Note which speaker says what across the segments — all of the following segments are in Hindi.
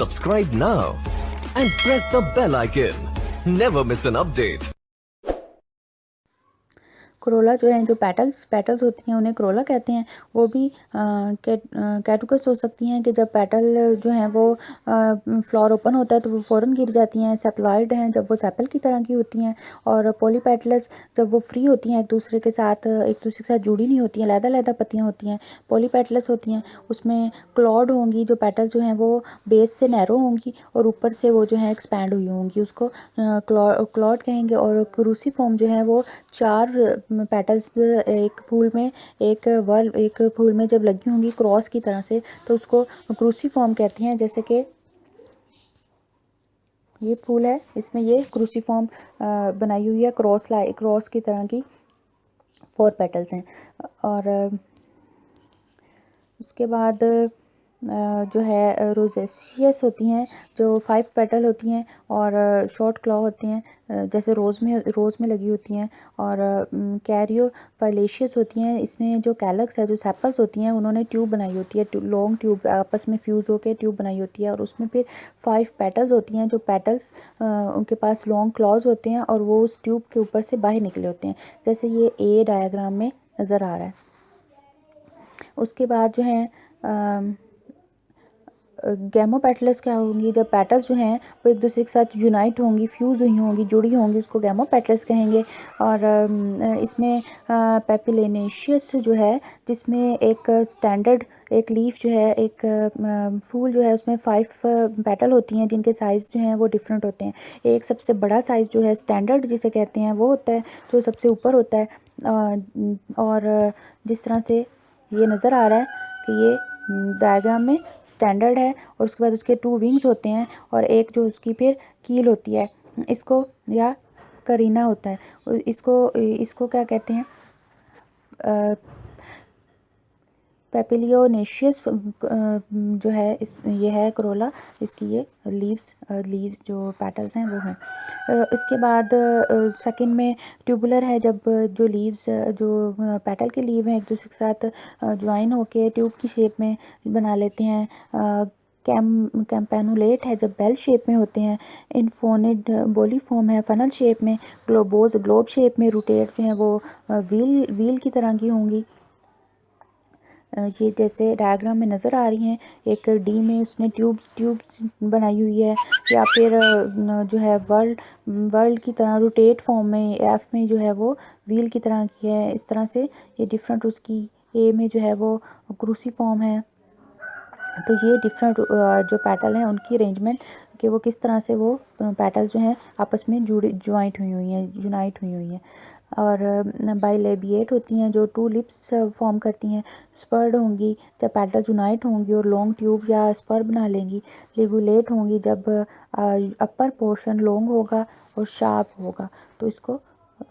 Speaker 1: Subscribe now and press the bell icon. Never miss an update.
Speaker 2: Corolla जो है, जो पेटल्स होती हैं उन्हें क्रोला कहते हैं। वो भी कैटुकस हो सकती हैं कि जब पेटल जो हैं वो फ्लावर ओपन होता है तो वो फ़ौरन गिर जाती हैं। सेपलॉइड हैं जब वो सेपल की तरह की होती हैं। और पॉलीपेटल्स जब वो फ्री होती हैं, एक दूसरे के साथ जुड़ी नहीं होती हैं, लहदा पत्तियाँ होती हैं। पॉलीपेटल्स होती हैं, उसमें क्लॉड होंगी, जो पेटल जो हैं वो बेस से नैरो होंगी और ऊपर से वो जो है एक्सपैंड हुई होंगी, उसको क्लॉड कहेंगे। और क्रूसीफॉर्म जो है वो 4 पेटल्स एक फूल में जब लगी होंगी क्रॉस की तरह से, तो उसको क्रूसीफॉर्म कहते हैं। जैसे कि ये फूल है, इसमें ये क्रूसीफॉर्म बनाई हुई है, क्रॉस की तरह की 4 पेटल्स हैं। और उसके बाद जो है रोजेशियस होती हैं, जो 5 पेटल होती हैं और शॉर्ट क्लॉ होते हैं, जैसे रोज़ में लगी होती हैं। और कैरियोफाइलेशियस होती हैं, इसमें जो कैलक्स है, जो सेपल्स होती हैं, उन्होंने ट्यूब बनाई होती है, लॉन्ग ट्यूब आपस में फ्यूज़ होकर ट्यूब बनाई होती है। और उसमें फिर 5 पेटल्स होती हैं, जो पेटल्स उनके पास लॉन्ग क्लॉज होते हैं और वो उस ट्यूब के ऊपर से बाहर निकले होते हैं, जैसे ये ए डायग्राम में नज़र आ रहा है। उसके बाद जो है गैमोपेटल्स क्या होंगी, जब पेटल्स जो हैं वो एक दूसरे के साथ यूनाइट होंगी, फ्यूज़ हुई होंगी, जुड़ी होंगी, उसको गैमोपेटल्स कहेंगे। और इसमें पेपिलेनेशियस जो है, जिसमें एक स्टैंडर्ड एक लीफ जो है, एक फूल जो है, उसमें 5 पेटल होती हैं, जिनके साइज़ जो हैं वो डिफरेंट होते हैं। एक सबसे बड़ा साइज़ जो है स्टैंडर्ड जिसे कहते हैं, वो होता है जो सबसे ऊपर होता है। और जिस तरह से ये नज़र आ रहा है कि ये डायग्राम में स्टैंडर्ड है, और उसके बाद उसके 2 विंग्स होते हैं और एक जो उसकी फिर कील होती है, इसको या करीना होता है, इसको क्या कहते हैं, पेपिलियोनेशियस जो है, ये है क्रोला, इसकी ये लीव्स जो पेटल्स हैं वो हैं। इसके बाद सेकंड में ट्यूबुलर है, जब जो लीव्स जो पेटल के लीव हैं एक दूसरे के साथ ज्वाइन होके ट्यूब की शेप में बना लेते हैं। कैम्पेनुलेट है जब बेल शेप में होते हैं। इनफोनिड बोलीफॉर्म है फनल शेप में। ग्लोब शेप में। रोटेट जो है वो व्हील की तरह की होंगी। ये जैसे डायग्राम में नज़र आ रही हैं, एक डी में उसने ट्यूब्स बनाई हुई है, या फिर जो है वर्ल्ड की तरह रोटेट फॉर्म में, एफ में जो है वो व्हील की तरह की है। इस तरह से ये डिफरेंट, उसकी ए में जो है वो क्रूसीफॉर्म है। तो ये डिफरेंट जो पेटल हैं उनकी अरेंजमेंट कि वो किस तरह से वो पेटल जो हैं आपस में यूनाइट हुई हुई हैं। और बाइलेबिएट होती हैं, जो 2 लिप्स फॉर्म करती हैं। स्पर्ड होंगी जब पेटल यूनाइट होंगी और लॉन्ग ट्यूब या स्पर बना लेंगी। लिगुलेट होंगी जब अपर पोर्शन लॉन्ग होगा और शार्प होगा, तो इसको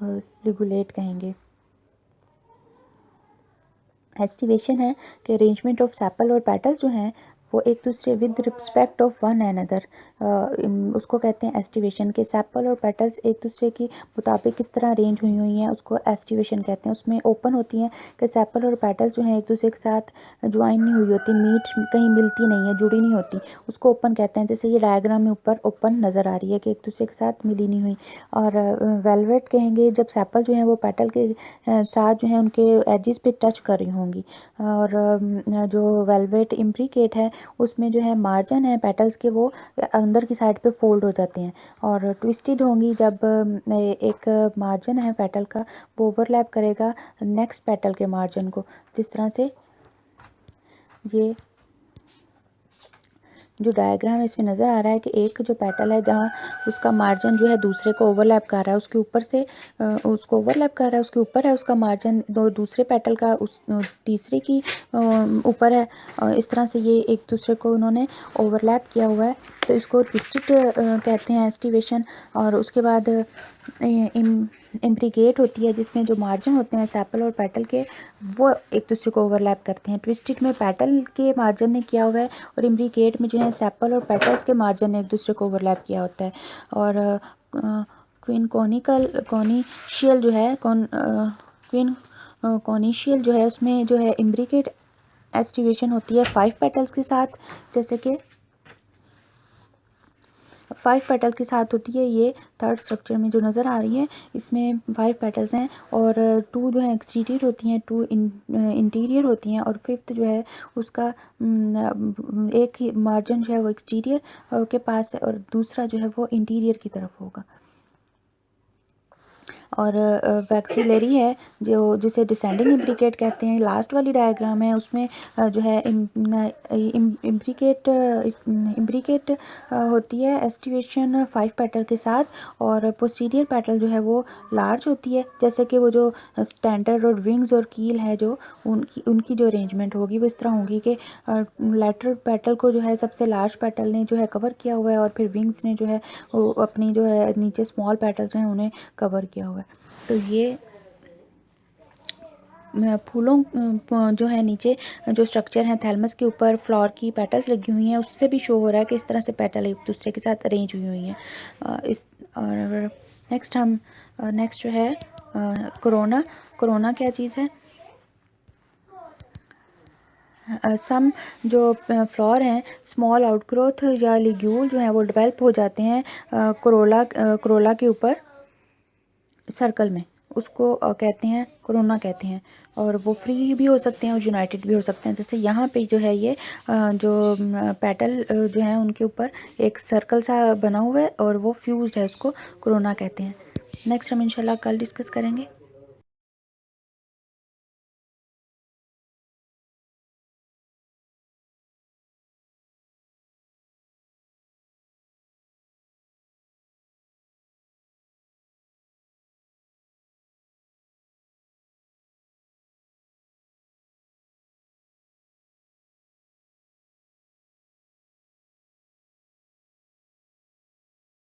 Speaker 2: लिगुलेट कहेंगे। एस्टिवेशन है कि अरेंजमेंट ऑफ सेपल और पेटल्स जो हैं वो एक दूसरे with respect of one another, उसको कहते हैं एस्टिवेशन। के सेपल और पेटल्स एक दूसरे की मुताबिक किस तरह अरेंज हुई हैं उसको एस्टिवेशन कहते हैं। उसमें ओपन होती हैं कि सेपल और पेटल्स जो हैं एक दूसरे के साथ ज्वाइन नहीं हुई होती, कहीं मिलती नहीं है, जुड़ी नहीं होती, उसको ओपन कहते हैं। जैसे ये डायग्राम में ऊपर ओपन नज़र आ रही है कि एक दूसरे के साथ मिली नहीं हुई। और वेलवेट कहेंगे जब सेपल जो हैं वो पेटल के साथ जो है उनके एजिस पे टच कर रही होंगी। और जो वेलवेट इम्ब्रिकेट है उसमें जो है मार्जिन है पेटल्स के, वो अंदर की साइड पे फोल्ड हो जाते हैं। और ट्विस्टेड होंगी जब एक मार्जिन है पेटल का, वो ओवरलैप करेगा नेक्स्ट पेटल के मार्जिन को। जिस तरह से ये जो डायग्राम है इसमें नज़र आ रहा है कि एक जो पेटल है जहाँ उसका मार्जिन जो है दूसरे को ओवरलैप कर रहा है, उसके ऊपर से उसको ओवरलैप कर रहा है, उसके ऊपर है उसका मार्जिन, दूसरे पेटल का उस तीसरे की ऊपर है। इस तरह से ये एक दूसरे को उन्होंने ओवरलैप किया हुआ है, तो इसको ट्विस्टेड कहते हैं एस्टिवेशन। और उसके बाद इम्ब्रिगेट होती है, जिसमें जो मार्जिन होते हैं सेपल और पेटल के, वो एक दूसरे को ओवरलैप करते हैं। ट्विस्टेड में पेटल के मार्जिन ने किया हुआ है, और इम्ब्रिगेट में जो है सेपल और पेटल्स के मार्जिन ने एक दूसरे को ओवरलैप किया होता है। और कॉनिशियल जो है कॉनिशियल जो है उसमें जो है इम्ब्रिगेट एस्टिवेशन होती है 5 पेटल्स के साथ, जैसे कि 5 पेटल के साथ होती है। ये थर्ड स्ट्रक्चर में जो नज़र आ रही है इसमें 5 पेटल्स हैं और 2 जो है एक्सटीरियर होती हैं, 2 इंटीरियर होती हैं और फिफ्थ जो है उसका एक ही मार्जिन जो है वो एक्सटीरियर के पास है और दूसरा जो है वो इंटीरियर की तरफ होगा। और वैक्सीलरी है जो जिसे डिसेंडिंग इम्ब्रिकेट कहते हैं। लास्ट वाली डायग्राम है उसमें जो है इम्ब्रिकेट होती है एस्टिवेशन 5 पेटल के साथ और पोस्टीरियर पेटल जो है वो लार्ज होती है। जैसे कि वो जो स्टैंडर्ड और विंग्स और कील है जो उनकी जो अरेंजमेंट होगी वो इस तरह होगी कि लेटरल पेटल को जो है सबसे लार्ज पेटल ने जो है कवर किया हुआ है और फिर विंग्स ने जो है वो अपनी जो है नीचे स्मॉल पेटल्स हैं उन्हें कवर किया हुआ है। तो ये फूलों जो है नीचे जो स्ट्रक्चर है थैलमस के ऊपर फ्लावर की पेटल्स लगी हुई हैं उससे भी शो हो रहा है कि इस तरह से पेटल एक दूसरे के साथ अरेंज हुई हैं। इस और नेक्स्ट जो है कोरोना क्या चीज़ है। सम जो फ्लावर हैं स्मॉल आउटग्रोथ या लिग्यूल जो हैं वो डेवलप हो जाते हैं कोरोला के ऊपर सर्कल में, उसको कहते हैं कोरोना कहते हैं और वो फ्री भी हो सकते हैं और यूनाइटेड भी हो सकते हैं। जैसे यहाँ पे जो है ये जो पेटल जो हैं उनके ऊपर एक सर्कल सा बना हुआ है और वो फ्यूज है, इसको कोरोना कहते हैं। नेक्स्ट हम इंशाल्लाह कल डिस्कस करेंगे।